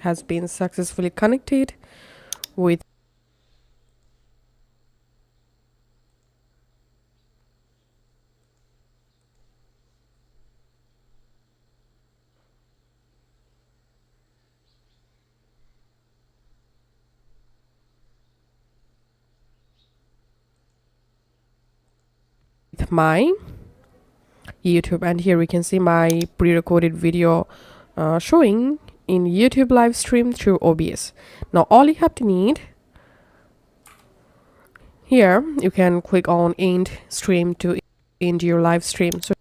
has been successfully connected with my YouTube, and here we can see my pre-recorded video showing in YouTube live stream through OBS. Now all you have to need here, you can click on end stream to end your live stream. So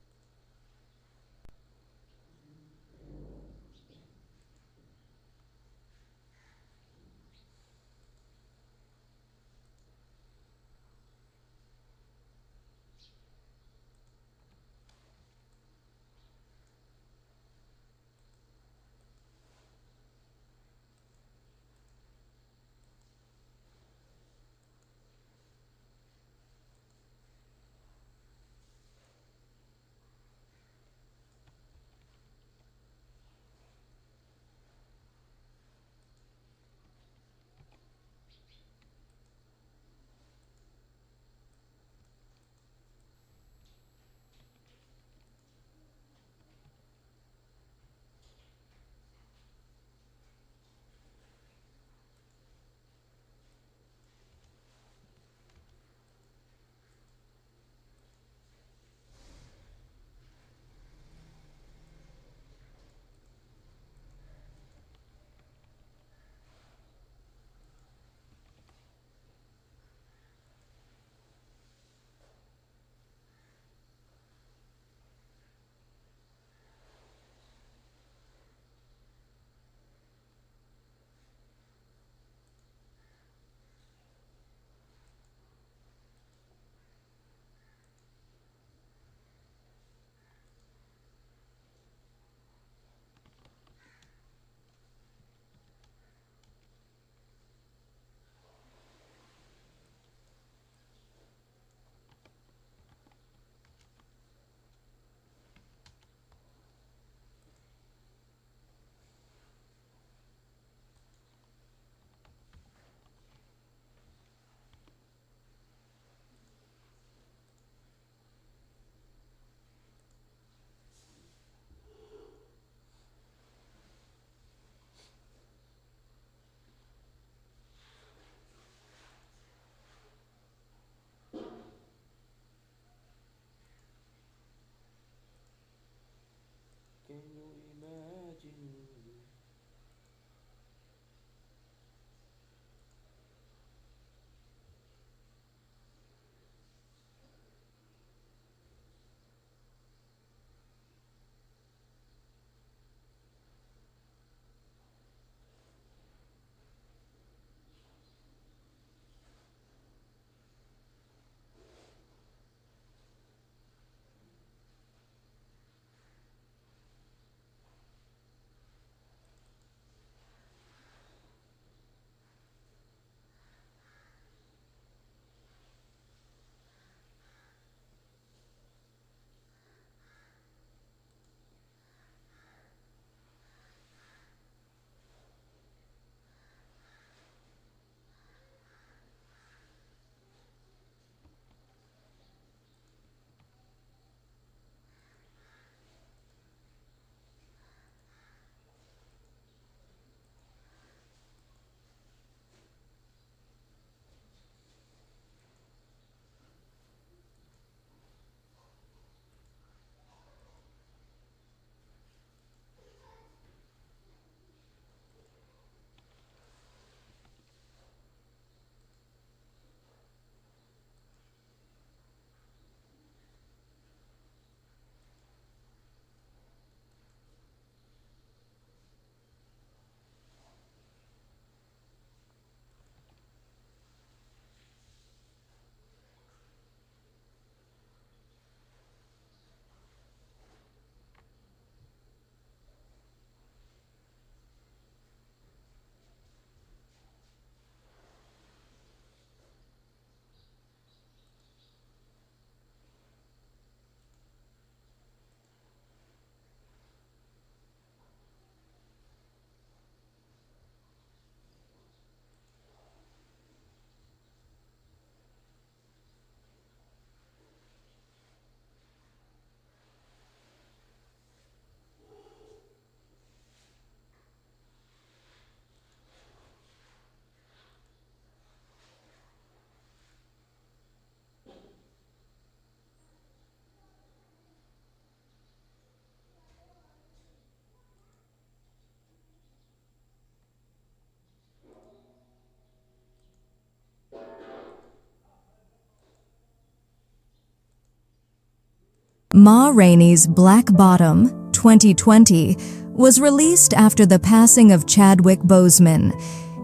Ma Rainey's Black Bottom, 2020, was released after the passing of Chadwick Boseman.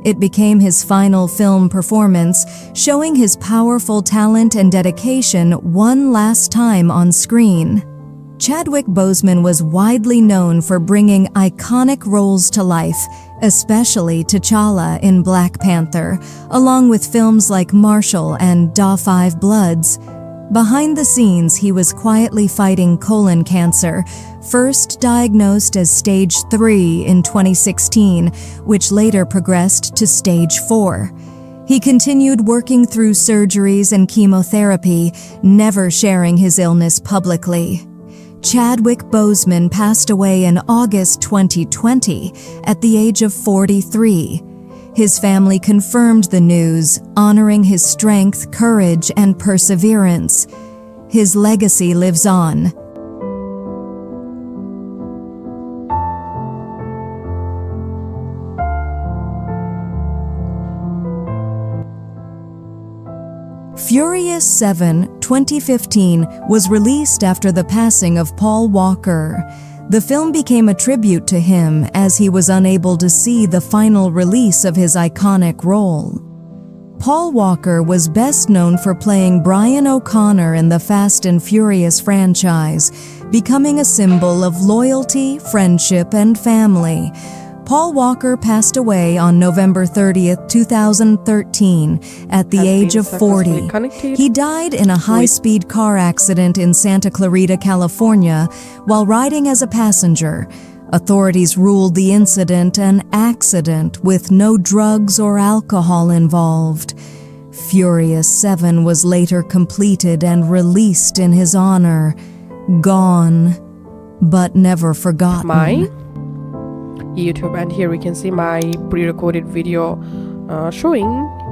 It became his final film performance, showing his powerful talent and dedication one last time on screen. Chadwick Boseman was widely known for bringing iconic roles to life, especially T'Challa in Black Panther, along with films like Marshall and Da 5 Bloods. Behind the scenes, he was quietly fighting colon cancer, first diagnosed as stage 3 in 2016, which later progressed to stage 4. He continued working through surgeries and chemotherapy, never sharing his illness publicly. Chadwick Boseman passed away in August 2020 at the age of 43. His family confirmed the news, honoring his strength, courage, and perseverance. His legacy lives on. Furious 7, 2015 was released after the passing of Paul Walker. The film became a tribute to him as he was unable to see the final release of his iconic role. Paul Walker was best known for playing Brian O'Connor in the Fast and Furious franchise, becoming a symbol of loyalty, friendship, and family. Paul Walker passed away on November 30th, 2013, at the age of 40. He died in a high-speed car accident in Santa Clarita, California, while riding as a passenger. Authorities ruled the incident an accident with no drugs or alcohol involved. Furious 7 was later completed and released in his honor. Gone, but never forgotten. My YouTube, and here we can see my pre-recorded video showing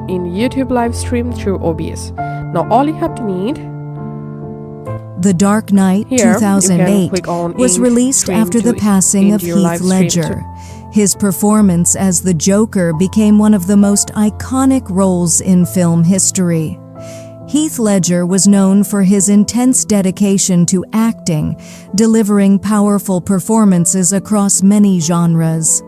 in YouTube live stream through OBS. Now all you have to need, The Dark Knight here, 2008 was released after the passing of Heath Ledger. His performance as the Joker became one of the most iconic roles in film history. Heath Ledger was known for his intense dedication to acting, delivering powerful performances across many genres.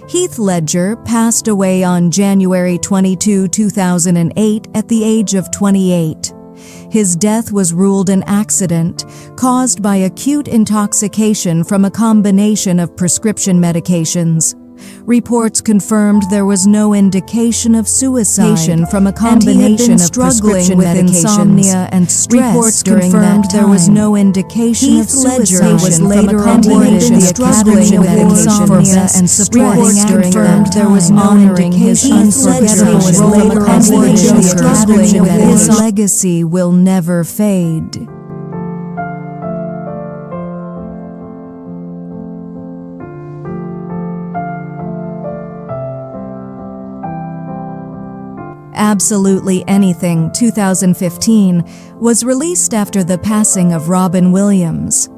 Heath Ledger passed away on January 22, 2008 at the age of 28. His death was ruled an accident caused by acute intoxication from a combination of prescription medications. Reports confirmed there was no indication of suicide from a combination of prescription with insomnia and stress. Reports confirmed there was no indication of suicide was later awarded the Academy Award for Best Supporting Actor. There was no indication unforgettable was later awarded the Academy Award. His legacy will never fade. Absolutely Anything, 2015, was released after the passing of Robin Williams.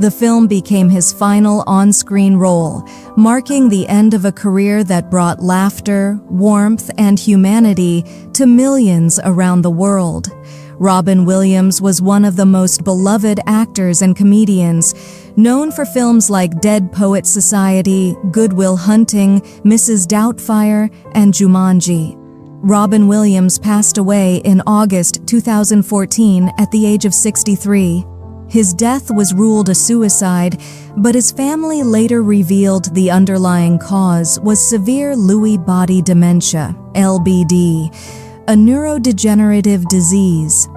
The film became his final on-screen role, marking the end of a career that brought laughter, warmth, and humanity to millions around the world. Robin Williams was one of the most beloved actors and comedians, known for films like Dead Poets Society, Good Will Hunting, Mrs. Doubtfire, and Jumanji. Robin Williams passed away in August 2014 at the age of 63. His death was ruled a suicide, but his family later revealed the underlying cause was severe Lewy body dementia, LBD, a neurodegenerative disease.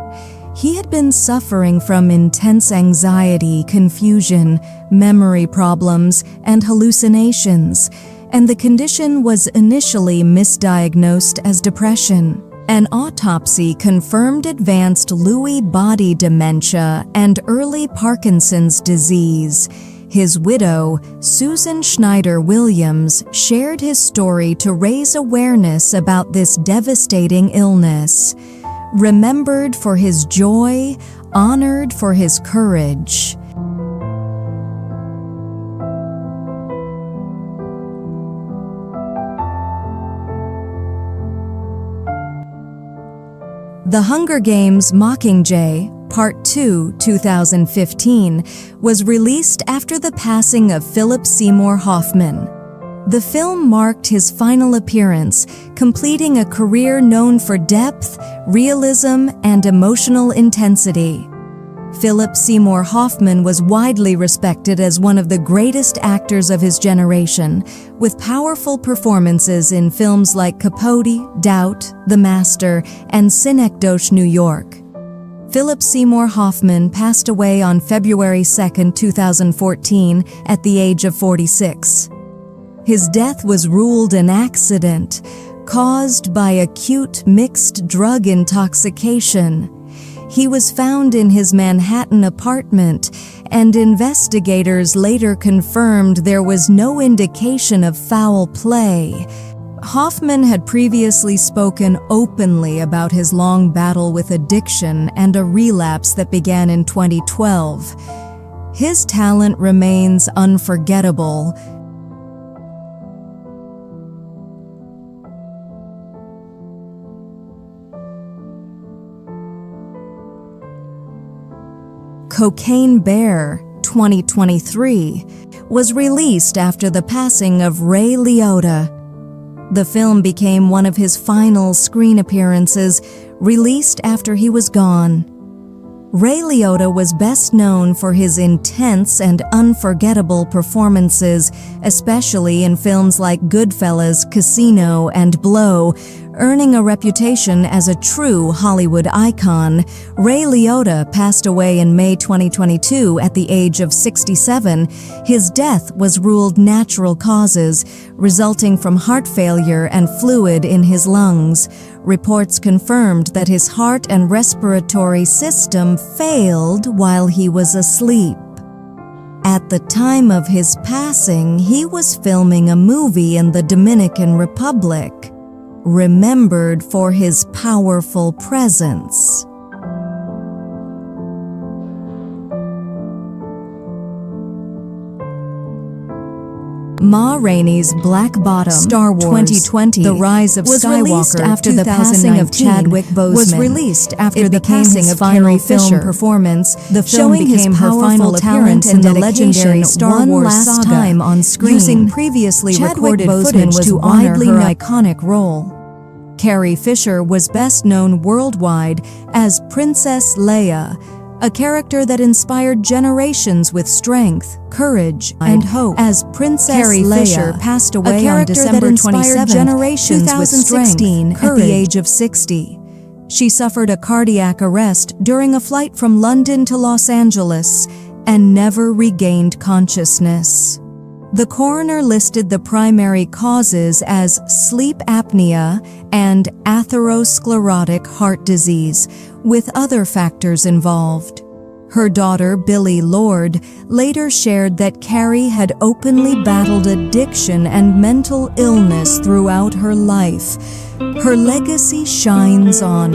He had been suffering from intense anxiety, confusion, memory problems, and hallucinations, and the condition was initially misdiagnosed as depression. An autopsy confirmed advanced Lewy body dementia and early Parkinson's disease. His widow, Susan Schneider Williams, shared his story to raise awareness about this devastating illness. Remembered for his joy, honored for his courage. The Hunger Games: Mockingjay, Part 2, 2015, was released after the passing of Philip Seymour Hoffman. The film marked his final appearance, completing a career known for depth, realism, and emotional intensity. Philip Seymour Hoffman was widely respected as one of the greatest actors of his generation, with powerful performances in films like Capote, Doubt, The Master, and Synecdoche, New York. Philip Seymour Hoffman passed away on February 2, 2014, at the age of 46. His death was ruled an accident, caused by acute mixed drug intoxication. He was found in his Manhattan apartment, and investigators later confirmed there was no indication of foul play. Hoffman had previously spoken openly about his long battle with addiction and a relapse that began in 2012. His talent remains unforgettable. Cocaine Bear, 2023, was released after the passing of Ray Liotta. The film became one of his final screen appearances, released after he was gone. Ray Liotta was best known for his intense and unforgettable performances, especially in films like Goodfellas, Casino, and Blow. Earning a reputation as a true Hollywood icon, Ray Liotta passed away in May 2022 at the age of 67. His death was ruled natural causes, resulting from heart failure and fluid in his lungs. Reports confirmed that his heart and respiratory system failed while he was asleep. At the time of his passing, he was filming a movie in the Dominican Republic, remembered for his powerful presence. Ma Rainey's Black Bottom, Star Wars 2020, The Rise of Skywalker, after the passing of Chadwick Boseman, was released after the passing of Carrie Fisher performance. The film became her final appearance in the legendary Star Wars saga, time on screen, using previously recorded footage to honor her iconic role. Carrie Fisher was best known worldwide as Princess Leia, a character that inspired generations with strength, courage, and hope. As Princess Carrie Fisher passed away on December 27, 2016, at the age of 60. She suffered a cardiac arrest during a flight from London to Los Angeles and never regained consciousness. The coroner listed the primary causes as sleep apnea and atherosclerotic heart disease, with other factors involved. Her daughter, Billie Lourd, later shared that Carrie had openly battled addiction and mental illness throughout her life. Her legacy shines on.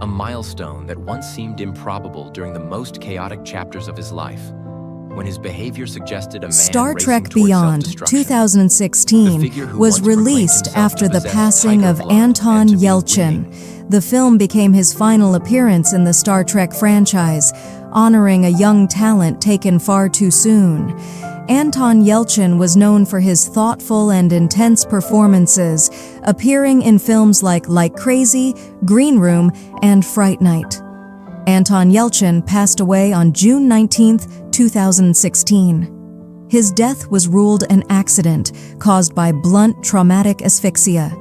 A milestone that once seemed improbable during the most chaotic chapters of his life, when his behavior suggested a man Star racing Trek toward Beyond, self-destruction. 2016, was released after the passing of Anton Yelchin. The film became his final appearance in the Star Trek franchise, honoring a young talent taken far too soon. Anton Yelchin was known for his thoughtful and intense performances, appearing in films like Crazy, Green Room, and Fright Night. Anton Yelchin passed away on June 19, 2016. His death was ruled an accident caused by blunt traumatic asphyxia.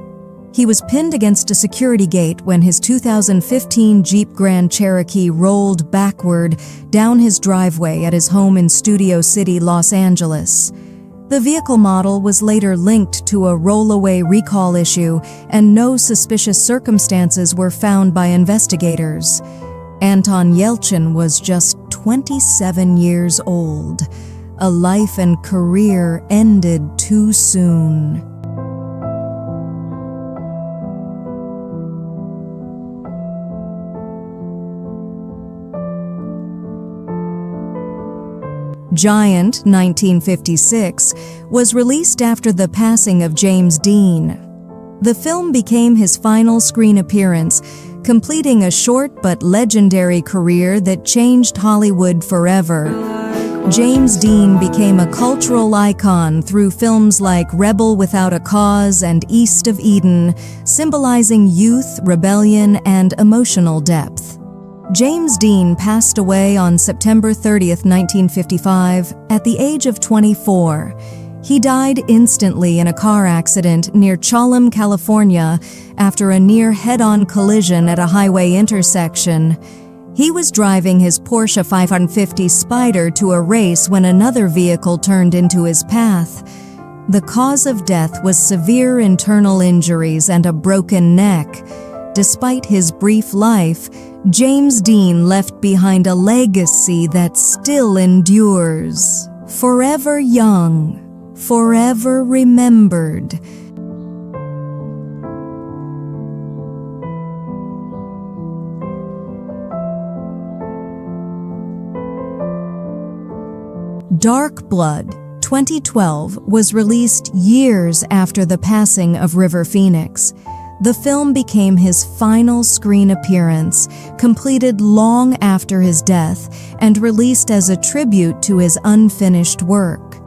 He was pinned against a security gate when his 2015 Jeep Grand Cherokee rolled backward down his driveway at his home in Studio City, Los Angeles. The vehicle model was later linked to a rollaway recall issue, and no suspicious circumstances were found by investigators. Anton Yelchin was just 27 years old. A life and career ended too soon. Giant, 1956, was released after the passing of James Dean. The film became his final screen appearance, completing a short but legendary career that changed Hollywood forever. James Dean became a cultural icon through films like Rebel Without a Cause and East of Eden, symbolizing youth, rebellion, and emotional depth. James Dean passed away on September 30th, 1955, at the age of 24. He died instantly in a car accident near Cholum, California, after a near head-on collision at a highway intersection. He was driving his Porsche 550 Spyder to a race when another vehicle turned into his path. The cause of death was severe internal injuries and a broken neck. Despite his brief life, James Dean left behind a legacy that still endures. Forever young, forever remembered. Dark Blood, 2012, was released years after the passing of River Phoenix. The film became his final screen appearance, completed long after his death, and released as a tribute to his unfinished work.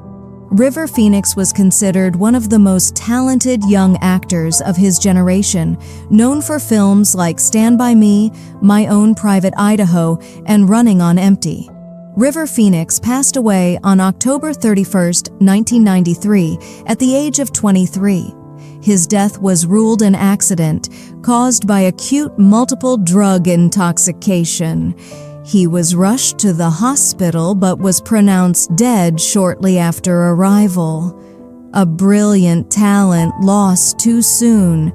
River Phoenix was considered one of the most talented young actors of his generation, known for films like Stand By Me, My Own Private Idaho, and Running on Empty. River Phoenix passed away on October 31st, 1993, at the age of 23. His death was ruled an accident caused by acute multiple drug intoxication. He was rushed to the hospital but was pronounced dead shortly after arrival. A brilliant talent lost too soon.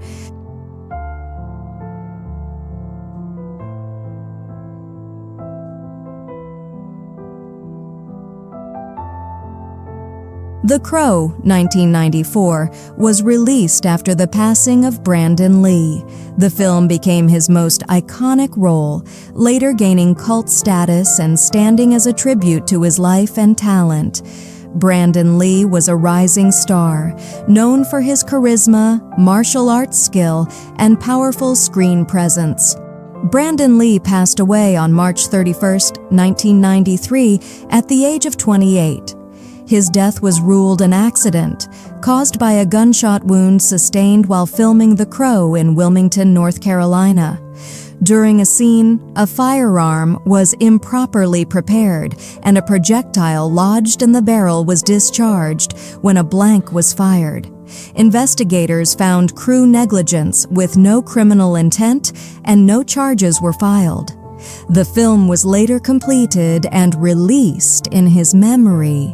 The Crow, 1994, was released after the passing of Brandon Lee. The film became his most iconic role, later gaining cult status and standing as a tribute to his life and talent. Brandon Lee was a rising star, known for his charisma, martial arts skill, and powerful screen presence. Brandon Lee passed away on March 31st, 1993, at the age of 28. His death was ruled an accident, caused by a gunshot wound sustained while filming The Crow in Wilmington, North Carolina. During a scene, a firearm was improperly prepared, and a projectile lodged in the barrel was discharged when a blank was fired. Investigators found crew negligence with no criminal intent, and no charges were filed. The film was later completed and released in his memory.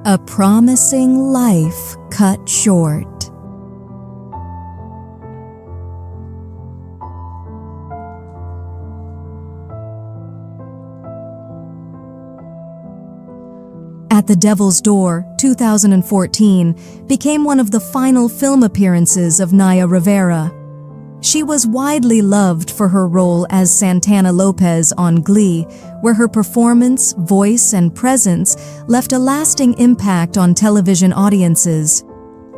A promising life cut short. At the Devil's Door, 2014, became one of the final film appearances of Naya Rivera. She was widely loved for her role as Santana Lopez on Glee, where her performance, voice, and presence left a lasting impact on television audiences.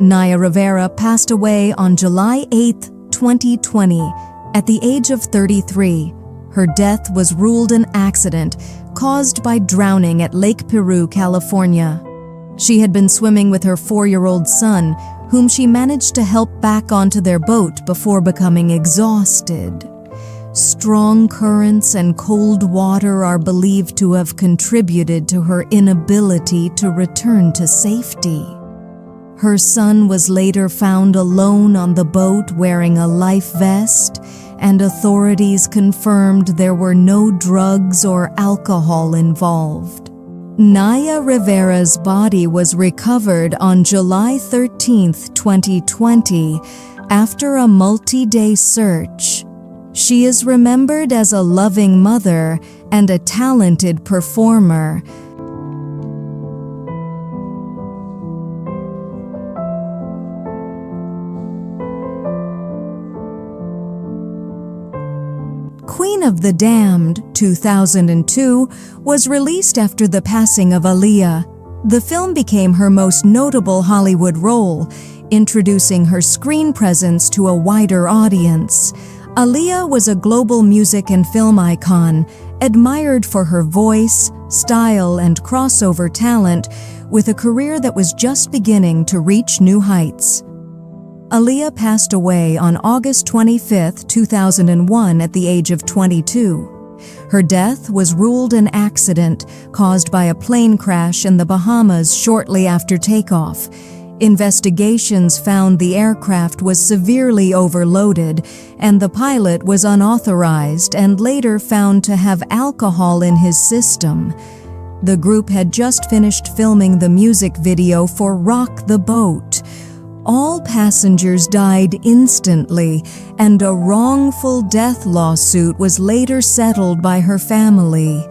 Naya Rivera passed away on July 8, 2020, at the age of 33. Her death was ruled an accident caused by drowning at Lake Peru, California. She had been swimming with her 4-year-old son, whom she managed to help back onto their boat before becoming exhausted. Strong currents and cold water are believed to have contributed to her inability to return to safety. Her son was later found alone on the boat wearing a life vest, and authorities confirmed there were no drugs or alcohol involved. Naya Rivera's body was recovered on July 13, 2020, after a multi-day search. She is remembered as a loving mother and a talented performer. Queen of the Damned, 2002, was released after the passing of Aaliyah. The film became her most notable Hollywood role, introducing her screen presence to a wider audience. Aaliyah was a global music and film icon, admired for her voice, style, and crossover talent, with a career that was just beginning to reach new heights. Aaliyah passed away on August 25, 2001 at the age of 22. Her death was ruled an accident caused by a plane crash in the Bahamas shortly after takeoff. Investigations found the aircraft was severely overloaded, and the pilot was unauthorized and later found to have alcohol in his system. The group had just finished filming the music video for Rock the Boat. All passengers died instantly, and a wrongful death lawsuit was later settled by her family.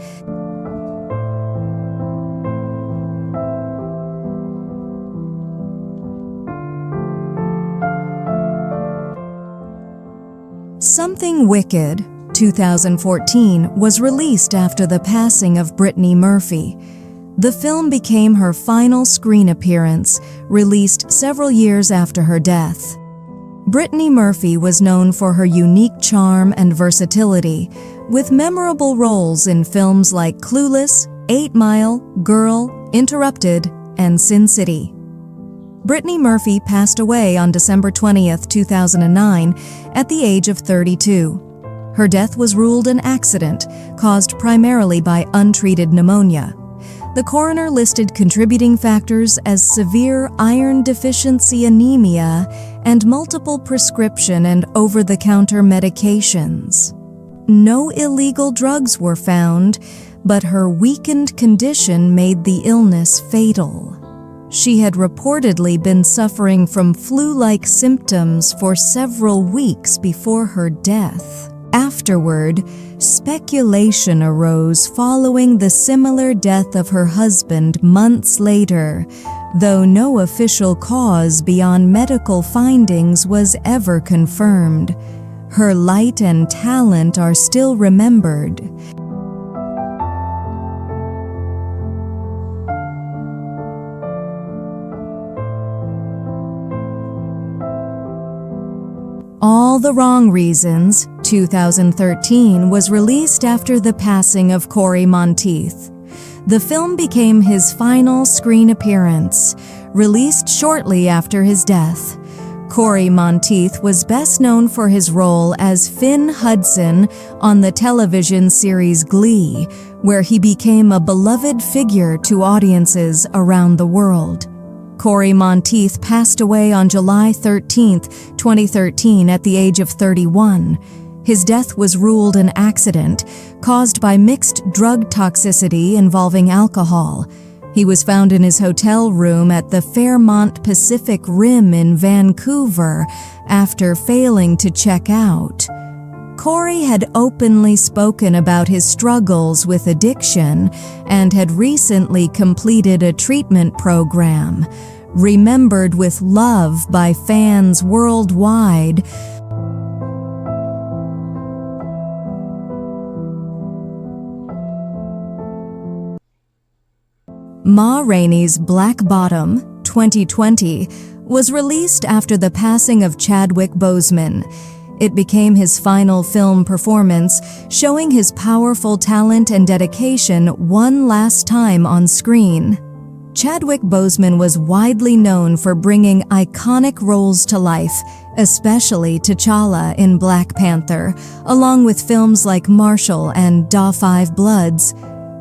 Something Wicked, 2014, was released after the passing of Brittany Murphy. The film became her final screen appearance, released several years after her death. Brittany Murphy was known for her unique charm and versatility, with memorable roles in films like Clueless, 8 Mile, Girl, Interrupted, and Sin City. Brittany Murphy passed away on December 20, 2009, at the age of 32. Her death was ruled an accident, caused primarily by untreated pneumonia. The coroner listed contributing factors as severe iron deficiency anemia and multiple prescription and over-the-counter medications. No illegal drugs were found, but her weakened condition made the illness fatal. She had reportedly been suffering from flu-like symptoms for several weeks before her death. Afterward, speculation arose following the similar death of her husband months later, though no official cause beyond medical findings was ever confirmed. Her light and talent are still remembered. All the Wrong Reasons, 2013, was released after the passing of Corey Monteith. The film became his final screen appearance, released shortly after his death. Corey Monteith was best known for his role as Finn Hudson on the television series Glee, where he became a beloved figure to audiences around the world. Corey Monteith passed away on July 13, 2013 at the age of 31. His death was ruled an accident caused by mixed drug toxicity involving alcohol. He was found in his hotel room at the Fairmont Pacific Rim in Vancouver after failing to check out. Corey had openly spoken about his struggles with addiction and had recently completed a treatment program. Remembered with love by fans worldwide, Ma Rainey's Black Bottom, 2020, was released after the passing of Chadwick Boseman. It became his final film performance, showing his powerful talent and dedication one last time on screen. Chadwick Boseman was widely known for bringing iconic roles to life, especially T'Challa in Black Panther, along with films like Marshall and Da 5 Bloods.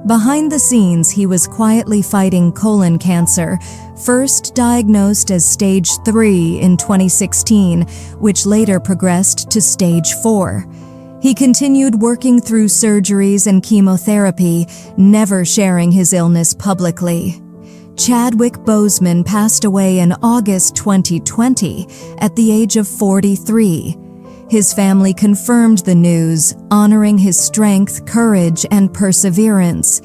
Behind the scenes, he was quietly fighting colon cancer, first diagnosed as stage 3 in 2016, which later progressed to stage 4. He continued working through surgeries and chemotherapy, never sharing his illness publicly. Chadwick Boseman passed away in August 2020 at the age of 43. His family confirmed the news, honoring his strength, courage, and perseverance.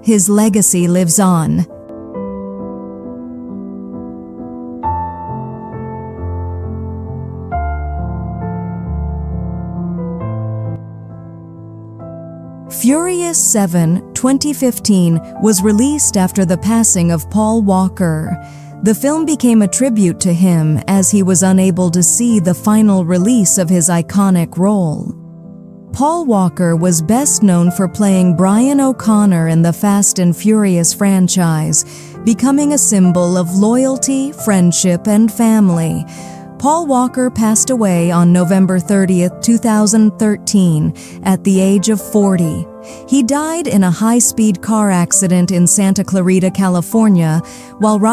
His legacy lives on. Furious 7, 2015 was released after the passing of Paul Walker. The film became a tribute to him as he was unable to see the final release of his iconic role. Paul Walker was best known for playing Brian O'Connor in the Fast and Furious franchise, becoming a symbol of loyalty, friendship, and family. Paul Walker passed away on November 30th, 2013, at the age of 40. He died in a high-speed car accident in Santa Clarita, California, while